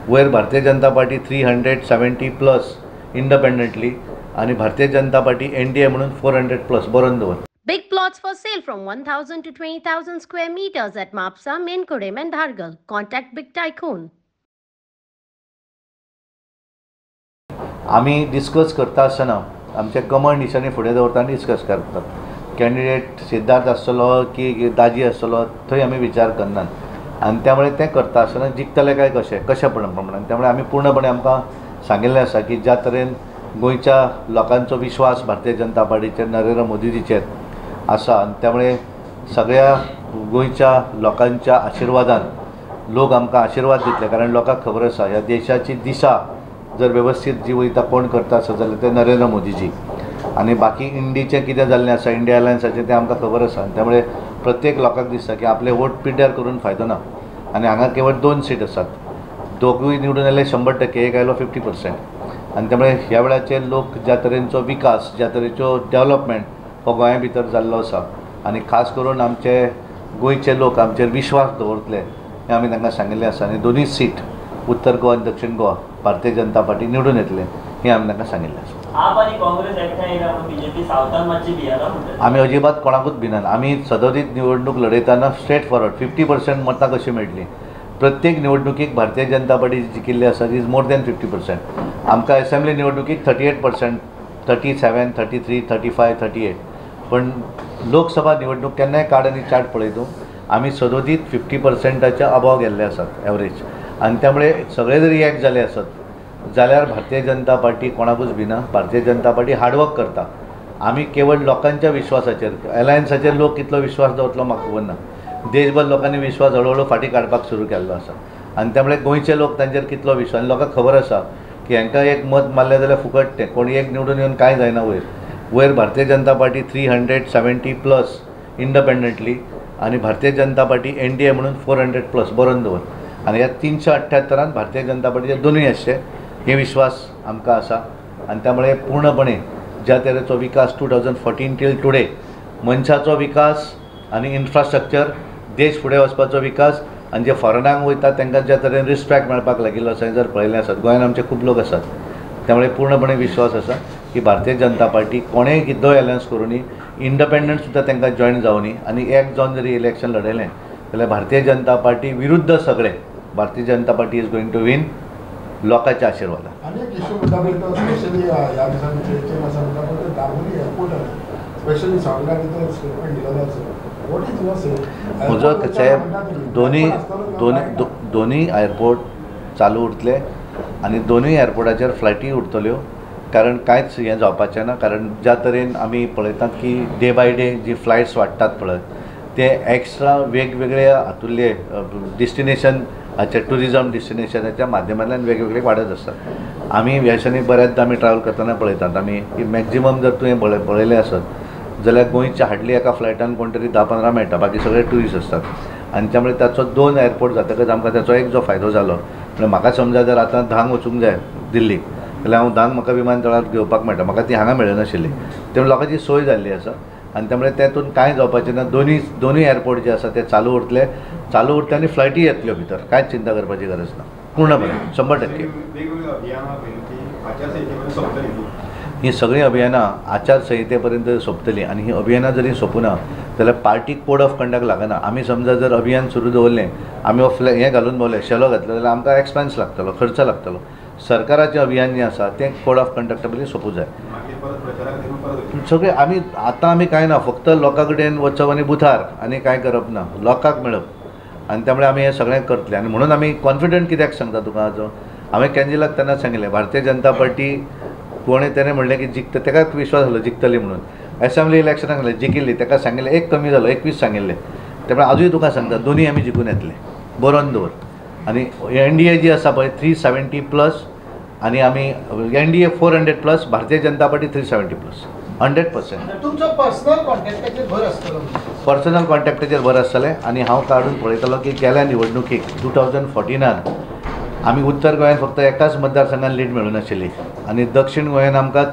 वयर भारतीय Janata party 370 plus independently आणि भारतीय जनता पार्टी NDA म्हणून 400 प्लस बरोवन दवर. Big plots for sale from 1,000 to 20,000 square meters at Mapsa, Menkodem and Dhargal. Contact Big Tycoon. आम्ही डिस्कस करता आसतना आमचे कमळ निशाणी फुडें दवरता आनी डिस्कस करतात. कॅन्डिडेट सिद्धार्थ आसतलो की दाजी आसतलो थंय आमी विचार करनात आनी त्यामुळे ते करता आसतना जिखतले काय कशें प्रमाणान. त्यामुळे आमी पूर्णपणे आमकां सांगिल्लें आसा की ज्या तरेन गोंयच्या लोकांचो विश्वास भारतीय जनता पार्टीचेर नरेंद्र मोदीजीचेर आसा आनी त्यामुळे सगळ्या गोंयच्या लोकांच्या आशिर्वादान लोक आमकां आशिर्वाद दितले. कारण लोकांक खबर आसा ह्या देशाची दिशा जर वेवस्थीत जी वयता कोण करता आसा जाल्यार ते नरेंद्र मोदीजी. आनी बाकी इंडीचें कितें जाल्लें आसा इंडिया अलायन्साचें तें आमकां खबर आसा. त्यामुळे प्रत्येक लोकांक दिसता की आपले वोट पिड्ड्यार करून फायदो ना. आनी हांगा केवळ 2 सीट आसात. दोगूय निवडून आयले 100%, एक आयलो 50%. आनी त्यामुळे ह्या वेळाचेर लोक ज्या तरेचो विकास ज्या तरेच्यो डेव्हलपमेंट हो गोंया भितर जाल्लो आसा आनी खास करून आमचे गोंयचे लोक आमचेर विश्वास दवरतले हें आमी तांकां सांगिल्लें आसा. आनी दोनूय सीट उत्तर गोवा आनी दक्षिण गोवा भारतीय जनता पार्टी निवडून येतले हें आमी तांकां सांगिल्लें आसा. आमी अजिबात कोणाकूच भिनात. आमी सदोदीत निवडणूक लडयतना स्ट्रेट फॉरवर्ड 50% मतां कशी मेळटली. प्रत्येक निवडणुकीक भारतीय जनता पार्टी जिखिल्ली आसा इज मोर दॅन 50%. आमकां असेंब्ली निवडणुकीक 38%, 37, 33, 35, 38. पण लोकसभा निवडणूक केन्नाय कार्ड आनी चार्ट पळयतूं आमी सदोदीत 50%च्या अबाव गेल्ले आसात एवरेज. आनी त्यामुळे सगळे जरी एक जाले आसत जाल्यार भारतीय जनता पार्टी कोणाकूच भिना. भारतीय जनता पार्टी हार्डवर्क करता. आमी केवळ लोकांच्या विश्वासाचेर अलायन्साचेर लोक कितलो विश्वास दवरतलो म्हाका खबर ना. देशभर लोकांनी विश्वास हळूहळू फाटीं काडपाक सुरू केल्लो आसा. आनी त्यामुळे गोंयचे लोक तांचेर कितलो विश्वास. लोकांक खबर आसा की हांकां एक मत मारलें जाल्यार फुकट तें कोण एक निवडून येवन कांय जायना. वयर भारतीय जनता पार्टी 370 प्लस इंडिपेंडंटली आनी भारतीय जनता पार्टी NDA म्हणून 400 प्लस बरोवन दवर. आनी ह्या 378 भारतीय जनता पार्टीचे दोनूय आसचे हे विश्वास आमकां आसा. आनी त्यामुळे पूर्णपणे ज्या तरेचो विकास 2014 टील टुडे मनशाचो विकास आनी इन्फ्रास्ट्रक्चर देश फुडें वचपाचो विकास आनी जे फॉरेनाक वयतात तांकां ज्या तरेन रिस्पेक्ट मेळपाक लागिल्लो आसा जर पळयलें आसत गोंयांत आमचे खूब लोक आसात. त्यामुळे पूर्णपणे विश्वास आसा की भारतीय जनता पार्टी कोणेय कितलोय अलायन्स करूनी इंडिपेंडंट सुद्दां तांकां जॉयन जावनी आनी एक जावन जरी इलेक्शन लडयलें जाल्यार भारतीय जनता पार्टी विरुद्ध सगळे Bharatiya Janata party is going to win लोकांच्या आशिर्वादान. म्हजो साहेब दोनूय एअरपोर्ट चालू उरतले आनी दोनूय एअरपोर्टाचेर फ्लायटी उरतल्यो. कारण कांयच हें जावपाचें ना. कारण ज्या तरेन आमी पळयतात की डे बाय डे जी फ्लायट्स वाडटात पळय ते एक्स्ट्रा वेगवेगळ्या हातुंतले डेस्टिनेशन हाचे टुरिजम डेस्टिनेशनाच्या माध्यमांतल्यान वेगवेगळे वाडत आसतात. आमी ह्या दिसांनी बऱ्याचदा आमी ट्रॅव्हल करतना पळयतात आमी की मॅक्झिमम जर तुवें पळयलें आसत जाल्यार गोंयच्या हार्डली एका फ्लायटान कोण तरी 10-15 मेळटा. बाकी सगळे ट्युरिस्ट असतात. आनी त्यामुळे ताचो 2 एअरपोर्ट जातकच आमकां ताचो एक जो फायदो जालो. म्हणजे म्हाका समजा जर आतां 10 वचूंक जाय दिल्लीक जाल्यार हांव 10 म्हाका विमानतळार घेवपाक मेळटा. म्हाका ती हांगा मेळनाशिल्ली. त्यामुळे लोकांची सोय जाल्ली आसा. आनी त्यामुळे तेतून कांय जावपाचें ना. दोनूय एअरपोर्ट जे आसा ते चालू उरतले आनी फ्लायटी येतल्यो भितर. कांयच चिंता करपाची गरज ना. पूर्णपणे 100%. ही सगळीं अभियानां आचारसंहिते पर्यंत सोंपतलीं. आनी ही अभियानां जरी सोंपुना जाल्यार पार्टीक कोड ऑफ कंडक्ट लागना. आमी समजा जर अभियान सुरू दवरलें आमी हें घालून भोवले शेलो घातलो जाल्यार आमकां एक्सपेन्स लागतलो खर्च लागतलो. सरकाराचें अभियान जें आसा तें कोड ऑफ कंडक्टा पयलीं सोंपूं जाय. सगळें आमी कांय ना. फक्त लोकां कडेन वचप आनी बुथार आनी कांय करप ना. लोकांक मेळप. आनी त्यामुळे आमी हें सगळें करतले. आनी म्हणून आमी कॉन्फिडंट कित्याक सांगता तुका हाजो. हांवें कॅन्जिलाक तेन्ना सांगिल्लें भारतीय जनता पार्टी कोणें तेणें म्हणलें की जिखता ताकाच विश्वास जालो जिखतली म्हणून. असेंब्ली इलेक्शनाक सांगलें जिखिल्ली ताका सांगिल्लें एक कमी जालो 21 सांगिल्लें. त्यामुळे आजूय तुका सांगता दोनूय आमी जिखून येतले बरोवन दवर. आनी NDA जी आसा पळय 370 प्लस आनी आमी NDA 400 प्लस भारतीय जनता पार्टी 370 प्लस 100%. तुमचो पर्सनल कॉन्टॅक्टाचेर भर आसतलो. पर्सनल कॉन्टॅक्टाचेर भर आसतलें. आनी हांव काडून पळयतलो की गेल्या निवडणुकीक 2014 आमी उत्तर गोंयांत फक्त एकाच मतदारसंघान लीड मेळूं नाशिल्ली आनी दक्षिण गोंयांत आमकां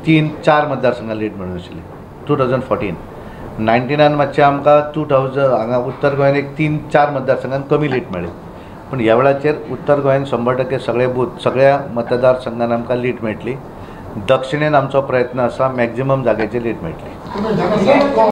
3-4 मतदारसंघान लीड मेळूं नाशिल्ली 2014. 19 मातशें आमकां 2000 हांगा उत्तर गोंयांत एक 3-4 मतदारसंघान कमी लीड मेळ्ळी. पूण ह्या वेळाचेर उत्तर गोंयान 100% सगळे बूथ सगळ्या मतदारसंघान आमकां लीड मेळटली. दक्षिणेन आमचो प्रयत्न आसा मॅक्झिमम जाग्याचेर लीड मेळटली.